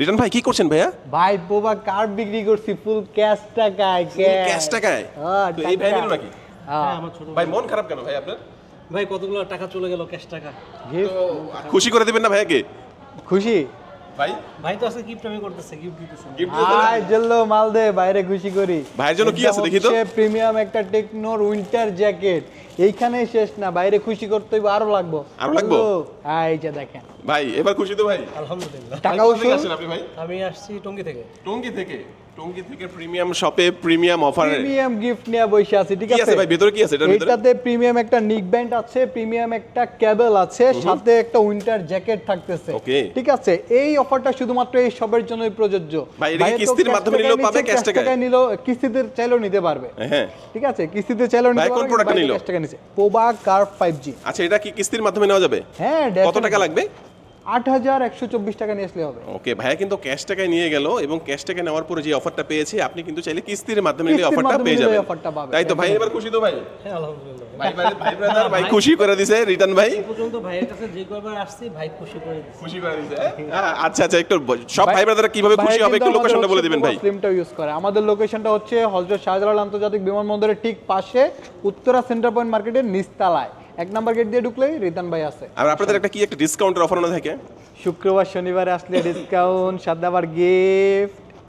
Return ভাই কি করছেন ভাইয়া? ভাই পোবা কার বিক্রি করছি ফুল ক্যাশ টাকায়। ক্যাশ টাকায়? তো এই ভাই নিল নাকি? হ্যাঁ আমার ছোট ভাই মন খারাপ কেন ভাই আপনার? ভাই কতগুলো টাকা চলে গেল ক্যাশ টাকা। তো খুশি করে দিবেন না ভাইয়াকে? খুশি ভাই ভাই তো আজকে গিফট আমি করতেছে, গিফট দিতেছে। গিফট আই জল্লো মাল দে বাইরে খুশি করি। ভাইয়ের জন্য কি আছে দেখি তো? প্রিমিয়াম একটা টেকনোর উইন্টার জ্যাকেট। এইখানে শেষ না, বাইরে খুশি করতে হইব, আরো লাগবো। আরো লাগবো? হ্যাঁ এই যে দেখেন ভাই এবার খুশি তো ভাই? আলহামদুলিল্লাহ। টাকা কোথা থেকে উসুল আসেন আপনি ভাই? আমি আসছি টঙ্গী থেকে। টঙ্গী থেকে? টঙ্গী থেকে প্রিমিয়াম শপে প্রিমিয়াম অফারে প্রিমিয়াম গিফট নিয়ে বসে আছি, ঠিক কি আছে আছে ভাই ভিতরে? কি আছে এটার ভিতরে? এটাতে প্রিমিয়াম একটা নিক ব্যান্ড আছে, প্রিমিয়াম একটা কেবল আছে, সাথে একটা উইন্টার জ্যাকেট থাকতেছে। Okay. ঠিক আছে, এই অফারটা শুধুমাত্র এই সবের জন্যই প্রযোজ্য। ভাই, এটা কি ভাইয়ের তো কিস্তির cash মাধ্যমে টাকায় নিলেও পাবে, নিচ্ছে, cash cash টাকায়? টাকায় নিলেও, কিস্তিতে চাইলেও নিতে পারবে। হ্যাঁ। ঠিক আছে, কিস্তিতে চাইলেও নিতে ভাই, কোন পারবে, product বাইরে নিলো? cash টাকা নিছে পোবা কার 5G। আচ্ছা, এটা কি কিস্তির মাধ্যমে নেওয়া যাবে? হ্যাঁ কত টাকা লাগবে? 8124 টাকা নিয়ে আসলে হবে। ওকে, ভাইয়া কিন্তু ক্যাশ টাকায় নিয়ে গেল এবং ক্যাশ টাকা নেওয়ার পরে যে অফারটা পেয়েছে আপনি কিন্তু চাইলে কিস্তির মাধ্যমে নিলে কিস্তির অফারটা মাধ্যমে পেয়ে নিলে যাবেন। অফারটা পাবে। তাই তো ভাই, এবার খুশি তো ভাই? হ্যাঁ আলহামদুলিল্লাহ। ভাই ব্রাদার ভাই খুশি করে দিছে রিটার্ন ভাই। এই পর্যন্ত ভাইয়ের কাছে যে কয়বার আসছি ভাই খুশি করে দিচ্ছে। খুশি করে দিছে? আচ্ছা আচ্ছা, একটু সব ভাই ব্রাদাররা কিভাবে খুশি হবে একটু লোকেশনটা বলে দিবেন ভাই। স্লিমটা ইউজ করে। আমাদের লোকেশনটা হচ্ছে হযরত শাহজালাল আন্তর্জাতিক বিমানবন্দরের ঠিক পাশে, উত্তরা সেন্টার পয়েন্ট মার্কেটের নিচতলায় 1 নাম্বার গেট দিয়ে ঢুকলেই রিটার্ন ভাই আছে। আর আপনাদের একটা কি একটা ডিসকাউন্টের অফার না থাকে? শুক্রবার শনিবারে আসলে ডিসকাউন্ট, সাথে আবার গিফট।